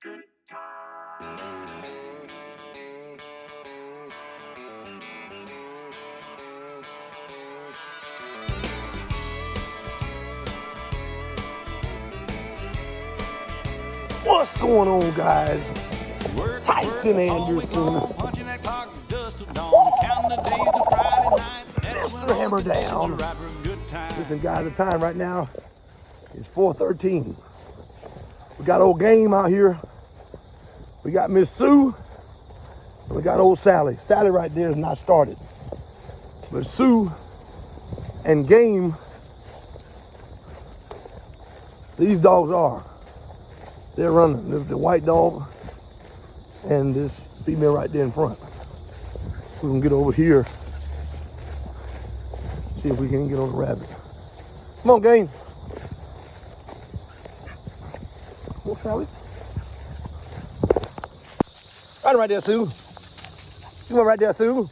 What's going on, guys? Tyson Anderson. Mr. Hammer Down. Listen, guys, the time right now is 4:13. We got old Game out here. We got Miss Sue. And we got old Sally. Sally right there is not started. But Sue and Game, these dogs are. They're running. There's the white dog and this female right there in front. We're gonna get over here. See if we can get on the rabbit. Come on, Game. Come on, Sally. Right there, Sue. Come on right there, Sue.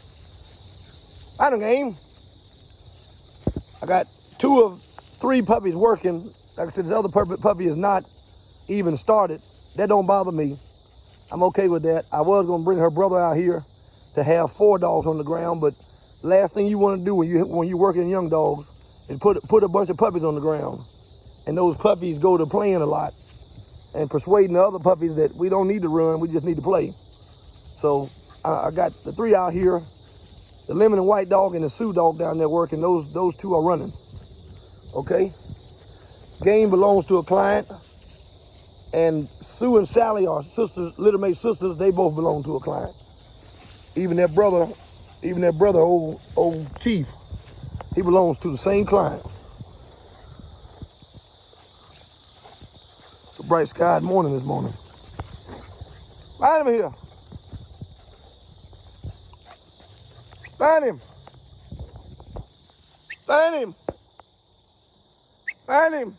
Right on, Game. I got 2 of 3 puppies working. Like I said, this other puppy is not even started. That don't bother me. I'm okay with that. I was gonna bring her brother out here to have 4 dogs on the ground, but last thing you want to do when you're working young dogs is put a bunch of puppies on the ground, and those puppies go to playing a lot and persuading the other puppies that we don't need to run, we just need to play. So I got the 3 out here, the lemon and white dog and the Sioux dog down there working. Those 2 are running. Okay. Game belongs to a client. And Sue and Sally are sisters, little mate sisters. They both belong to a client. Even their brother, old Chief, he belongs to the same client. It's a bright sky morning this morning. Find him here. Find him. Find him. Find him.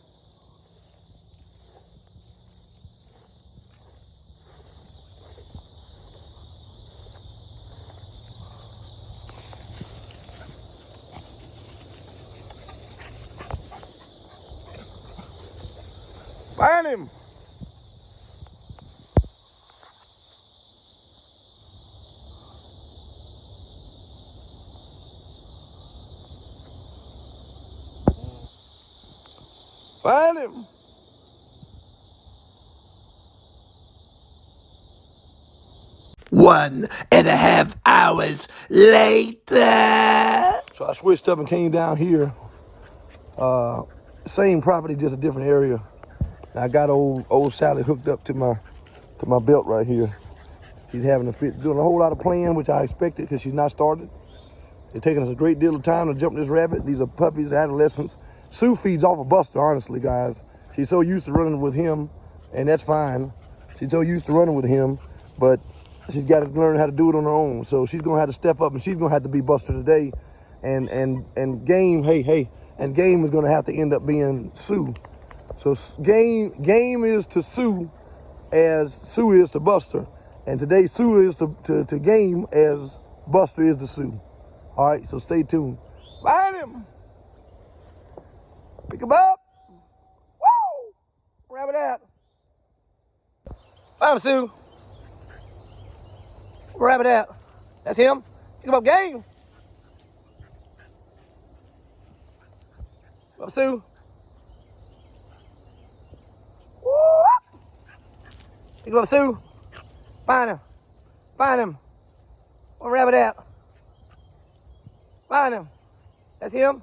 Find him. Find him. One and a half hours later. So I switched up and came down here. Same property, just a different area. I got old Sally hooked up to my belt right here. She's having a fit, doing a whole lot of playing, which I expected because she's not started. It's taking us a great deal of time to jump this rabbit. These are puppies, adolescents. Sue feeds off of Buster, honestly, guys. She's so used to running with him, and that's fine. She's so used to running with him, but she's got to learn how to do it on her own. So she's gonna have to step up, and she's gonna have to be Buster today. And Game, and Game is gonna have to end up being Sue. So Game is to Sue as Sue is to Buster. And today Sue is to Game as Buster is to Sue. All right, so stay tuned. Find him. Pick him up. Woo! Rabbit out. Find him, Sue. Rabbit out. That's him. Pick him up, Game. Up, Sue. Pick him up, Sue. Find him. Find him. One rabbit out. Find him. That's him.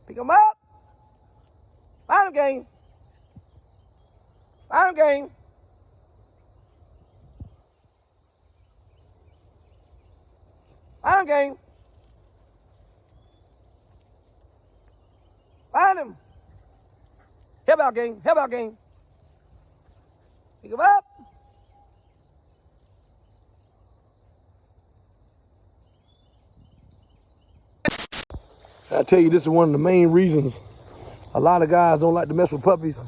Pick him up. Find him, Game. Find him, Game. Find him, Game. Find him. Help out, Game. Help out, Game. Pick him up. I tell you, this is one of the main reasons a lot of guys don't like to mess with puppies.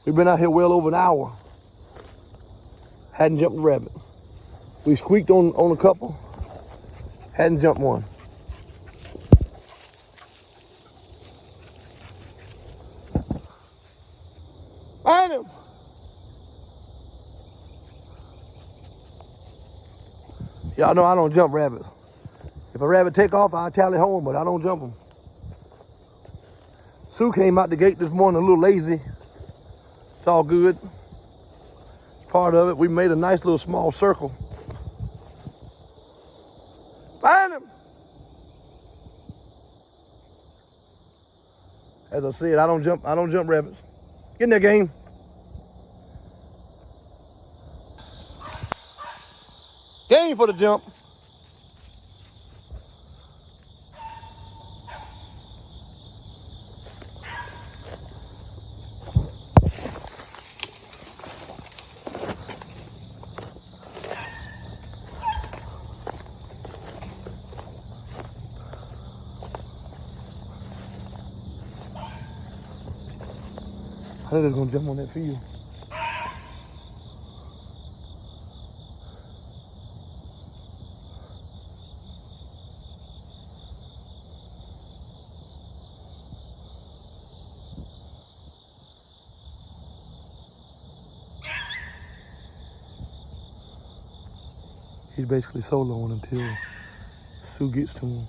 We've been out here well over an hour. Hadn't jumped a rabbit. We squeaked on a couple. Hadn't jumped one. Find him. Y'all know I don't jump rabbits. If a rabbit take off, I'll tally home, but I don't jump them. Sue came out the gate this morning a little lazy. It's all good. Part of it, we made a nice little small circle. Find him. As I said, I don't jump rabbits. Get in there, game. Game for the jump. I think they're gonna jump on that field. He's basically soloing until Sue gets to him.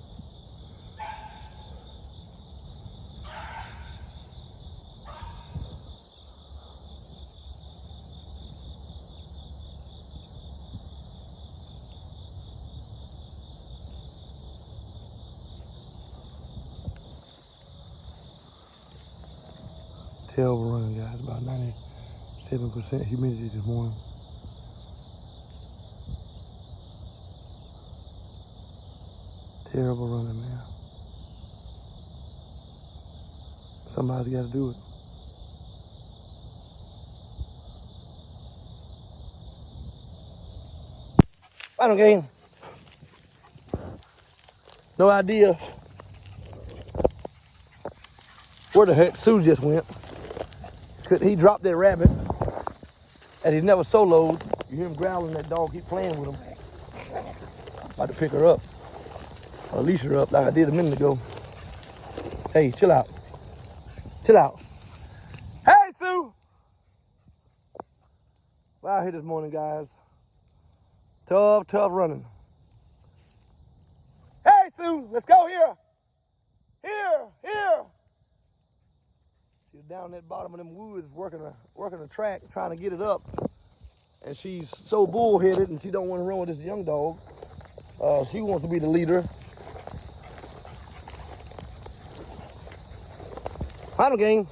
Terrible running, guys. About 97% humidity this morning. Terrible running, man. Somebody's got to do it. Final game. No idea where the heck Sue just went. He dropped that rabbit, and he never soloed. You hear him growling, that dog keep playing with him. About to pick her up, or leash her up like I did a minute ago. Hey, chill out. Chill out. Hey, Sue! We're out here this morning, guys. Tough running. Hey, Sue, let's go here. Here. She's down that bottom of them woods working a track, trying to get it up. And she's so bullheaded and she don't want to run with this young dog. She wants to be the leader. Final game.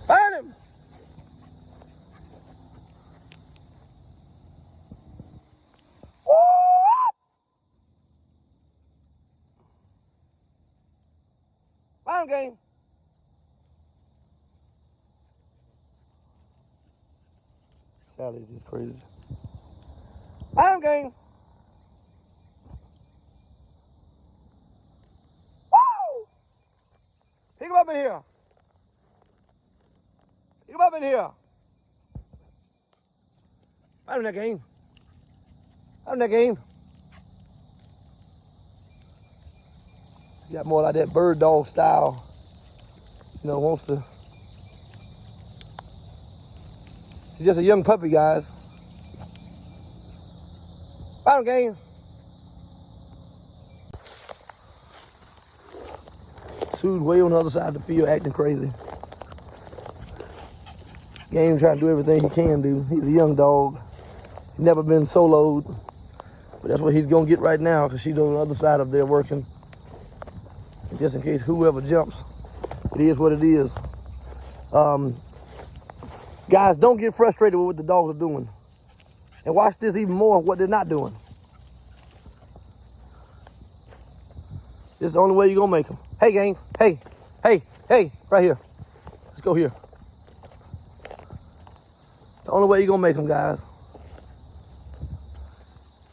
Find him. Final game. Sally's just crazy. Final game. Woo! Pick him up in here. Pick him up in here. Final that game. Final that game. Got more like that bird dog style. You know, wants to. She's just a young puppy, guys. Final game. Sue's way on the other side of the field acting crazy. Game trying to do everything he can do. He's a young dog. He's never been soloed. But that's what he's going to get right now because she's on the other side of there working. And just in case whoever jumps, it is what it is. Guys, don't get frustrated with what the dogs are doing. And watch this even more, what they're not doing. This is the only way you're going to make them. Hey, gang. Hey, right here. Let's go here. It's the only way you're going to make them, guys.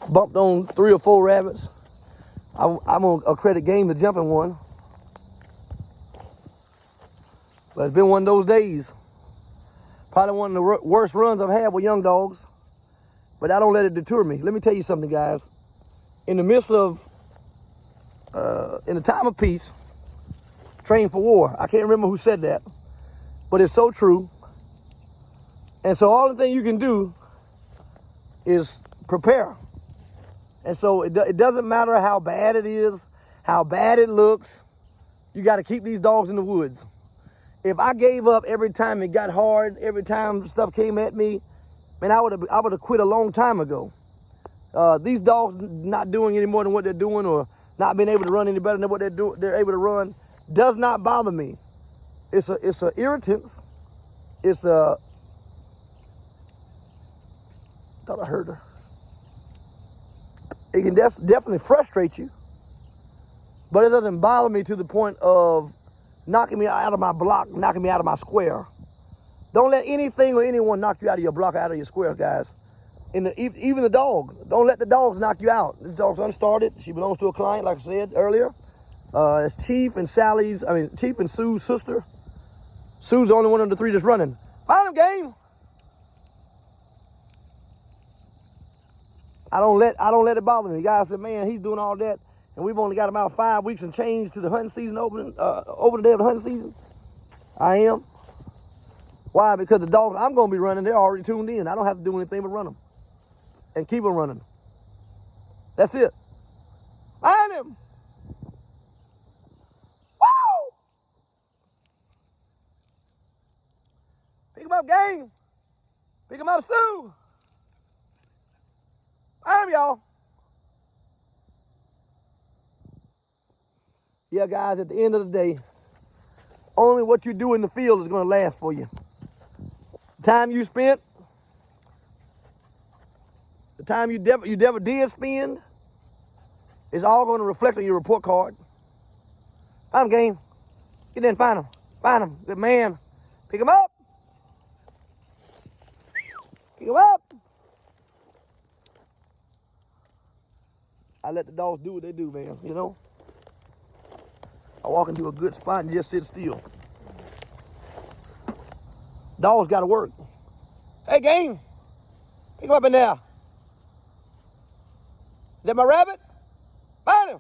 Bumped on 3 or 4 rabbits. I'm going to credit game the jumping one. But it's been one of those days. Probably one of the worst runs I've had with young dogs. But I don't let it deter me. Let me tell you something, guys. In the midst of, in the time of peace, train for war. I can't remember who said that. but it's so true. And so all the thing you can do is prepare. And so it doesn't matter how bad it is, how bad it looks. You got to keep these dogs in the woods. If I gave up every time it got hard, every time stuff came at me, man, I would have quit a long time ago. These dogs not doing any more than what they're doing, or not being able to run any better than what they're able to run, does not bother me. It's a irritants. It's a. Thought I heard her. It can definitely frustrate you, but it doesn't bother me to the point of knocking me out of my block, knocking me out of my square. Don't let anything or anyone knock you out of your block, out of your square, guys. Even the dog. Don't let the dogs knock you out. This dog's unstarted. She belongs to a client, like I said earlier. It's Chief and Sue's sister. Sue's the only one of the three that's running. Find him, game. I don't let it bother me. The guy said, man, he's doing all that, and we've only got about 5 weeks and change to the hunting season opening, over the day of the hunting season. I am. Why? Because the dogs I'm going to be running, they're already tuned in. I don't have to do anything but run them and keep them running. That's it. Find him. Woo! Pick him up, gang. Pick him up, Sue. Find him, y'all. Yeah, guys, at the end of the day, only what you do in the field is going to last for you. The time you spent, the time you never did spend, is all going to reflect on your report card. Find him, game. Get in, find him. Find him. Good man. Pick him up. Pick him up. I let the dogs do what they do, man, you know? I walk into a good spot and just sit still. Dogs got to work. Hey, game. Pick him up in there. Is that my rabbit? Find him.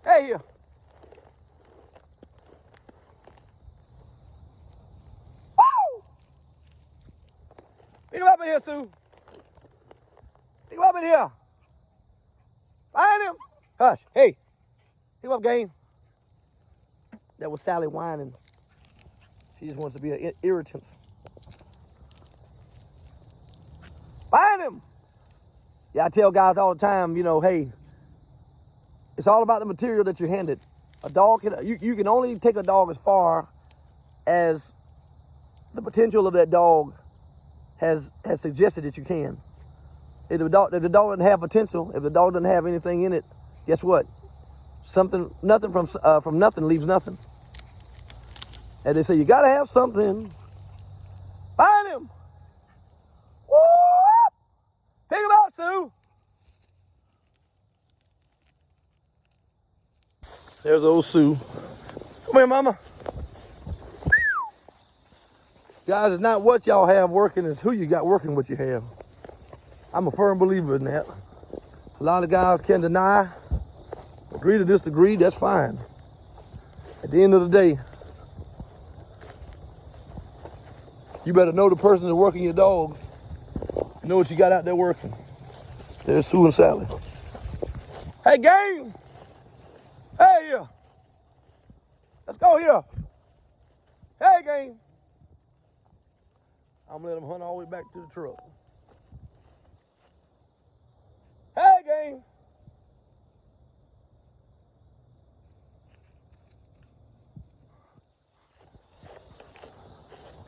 Hey, here. Woo! Pick him up in here, Sue. Pick him up in here. Find him. Hush. Hey. Pick him up, game. That was Sally whining. She just wants to be an irritant. Find him. Yeah, I tell guys all the time, you know, hey, it's all about the material that you're handed. A dog you can only take a dog as far as the potential of that dog has suggested that you can. If the dog doesn't have potential, if the dog doesn't have anything in it, guess what? Nothing from nothing leaves nothing. And they say you gotta have something. Find him. Whoop! Pick him up, Sue. There's old Sue. Come here, mama. Guys, it's not what y'all have working, it's who you got working what you have. I'm a firm believer in that. A lot of guys can deny, agree to disagree, that's fine. At the end of the day, you better know the person that's working your dogs. You know what you got out there working. There's Sue and Sally. Hey, game. Hey, here. Let's go here. Hey, game. I'm gonna let them hunt all the way back to the truck. Hey, game.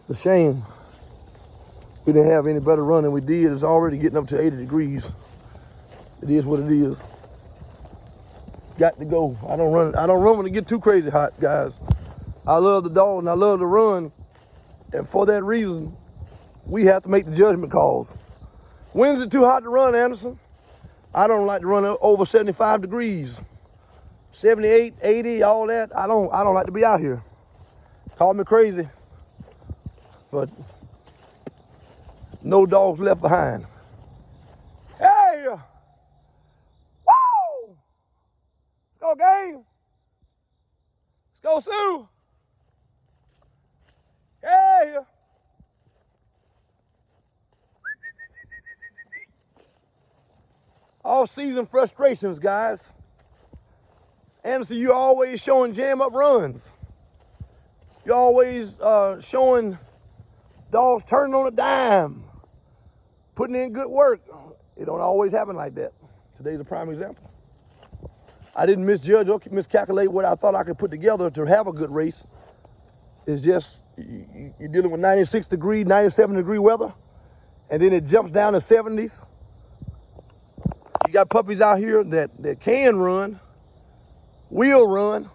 It's a shame we didn't have any better run than we did. It's already getting up to 80 degrees. It is what it is. Got to go. I don't run when it get too crazy hot, guys. I love the dog and I love to run. And for that reason, we have to make the judgment calls. When's it too hot to run, Anderson? I don't like to run over 75 degrees. 78, 80, all that. I don't like to be out here. Call me crazy. But no dogs left behind. Hey! Woo! Let's go, game. on, Sue. Hey. Off-season frustrations, guys. Anderson, you're always showing jam-up runs. You're always showing dogs turning on a dime, putting in good work. It don't always happen like that. Today's a prime example. I didn't misjudge or miscalculate what I thought I could put together to have a good race. It's just you're dealing with 96 degree, 97 degree weather, and then it jumps down to 70s. You got puppies out here that can run, will run.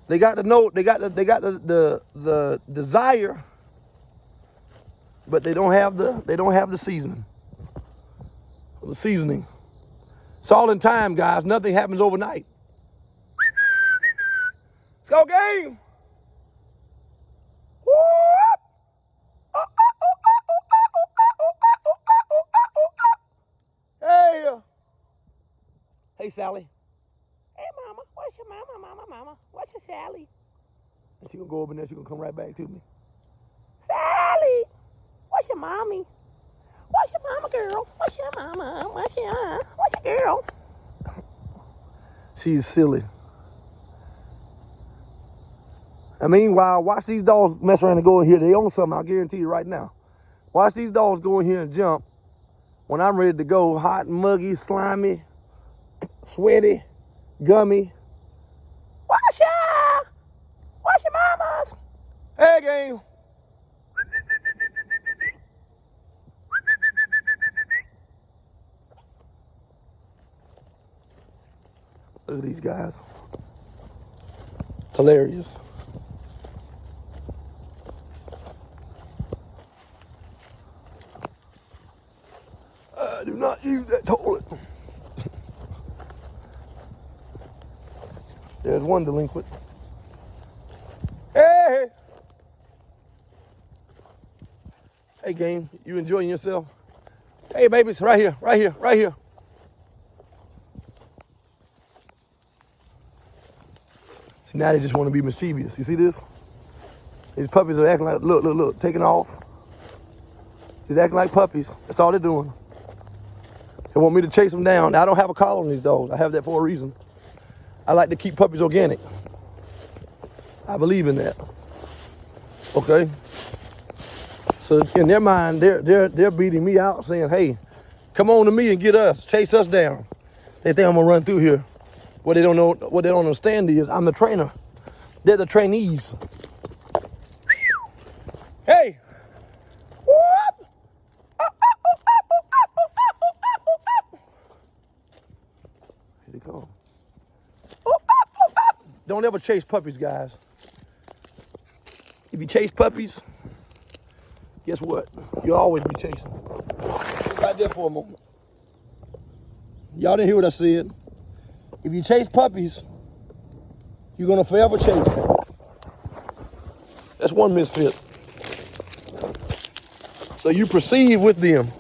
They got the note, they got the desire, but they don't have the seasoning. The seasoning. It's all in time, guys. Nothing happens overnight. Let's go, game. Hey. Hey, Sally. Hey, Mama. What's your mama? What's your Sally? And she gonna go over there. She gonna come right back to me. Sally. What's your mommy? What's your mama, girl? What's your mama? What's your girl? She's silly. I mean, watch these dogs mess around and go in here. They own something, I'll guarantee you right now. Watch these dogs go in here and jump when I'm ready to go, hot, muggy, slimy, sweaty, gummy. What's your mama's? Hey, game. Look at these guys. Hilarious. Do not use that toilet. There's one delinquent. Hey! Hey, game. You enjoying yourself? Hey, babies, right here, right here, right here. See, now they just want to be mischievous. You see this? These puppies are acting like, look, taking off. He's acting like puppies. That's all they're doing. They want me to chase them down. Now, I don't have a collar on these dogs. I have that for a reason. I like to keep puppies organic. I believe in that. Okay? So in their mind, they're beating me out, saying, hey, come on to me and get us. Chase us down. They think I'm going to run through here. What they don't understand is I'm the trainer. They're the trainees. Hey! Here they come. Don't ever chase puppies, guys. If you chase puppies, guess what? You'll always be chasing. Right there for a moment. Y'all didn't hear what I said. If you chase puppies, you're gonna forever chase. That's one misfit. So you proceed with them.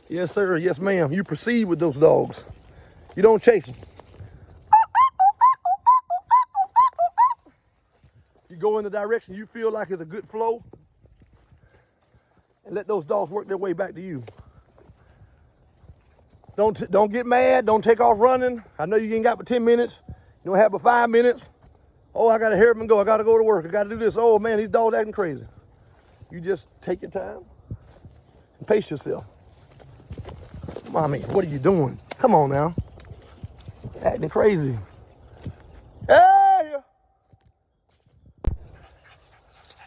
Yes, sir. Yes, ma'am. You proceed with those dogs. You don't chase them. You go in the direction you feel like is a good flow and let those dogs work their way back to you. Don't get mad. Don't take off running. I know you ain't got but 10 minutes. You don't have but 5 minutes. Oh, I got to hurry up and go. I got to go to work. I got to do this. Oh, man, these dogs acting crazy. You just take your time and pace yourself. Mommy, what are you doing? Come on now. Acting crazy. Hey!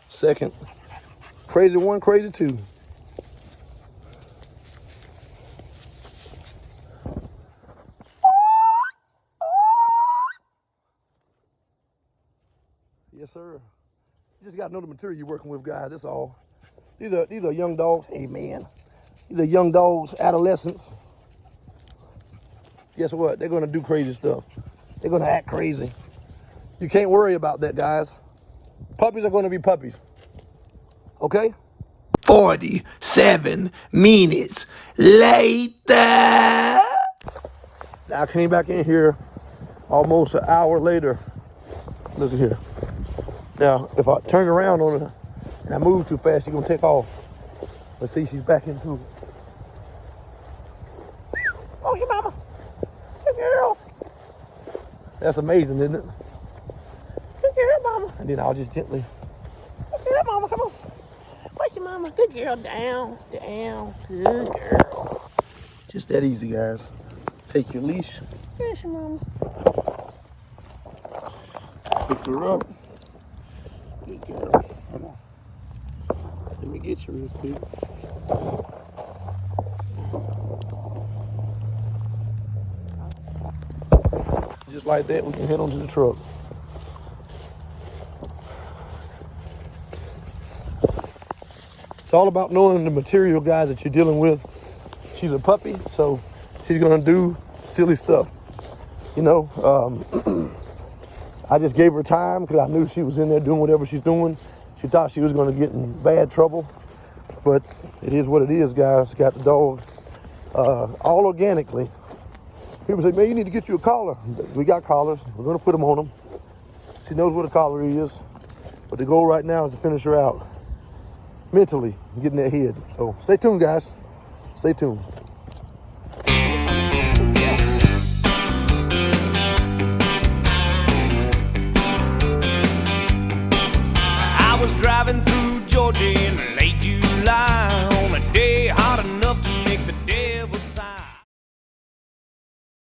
Second. Crazy one, crazy two. Yes, sir. You just got to know the material you're working with, guys. That's all. These are young dogs. Hey, man. These are young dogs, adolescents. Guess what? They're going to do crazy stuff. They're going to act crazy. You can't worry about that, guys. Puppies are going to be puppies. Okay? 47 minutes later. I came back in here almost an hour later. Look at here. Now, if I turn around on her and I move too fast, she's gonna take off. Let's see, she's back into it. Oh, your mama. Good girl. That's amazing, isn't it? Good girl, mama. And then I'll just gently. Good girl, mama. Come on. What's your mama? Good girl. Down. Down. Good girl. Just that easy, guys. Take your leash. Here's your mama. Pick her up. Good girl. Come on. Let me get you real quick. Just like that, we can head on to the truck. It's all about knowing the material, guys, that you're dealing with. She's a puppy, so she's gonna do silly stuff. You know, I just gave her time because I knew she was in there doing whatever she's doing. She thought she was gonna get in bad trouble, but it is what it is, guys. Got the dog all organically. People say, man, you need to get you a collar. We got collars. We're gonna put them on them. She knows what a collar is, but the goal right now is to finish her out mentally, getting that head. So stay tuned, guys. Stay tuned. I was driving through Georgia in late July on a day hot enough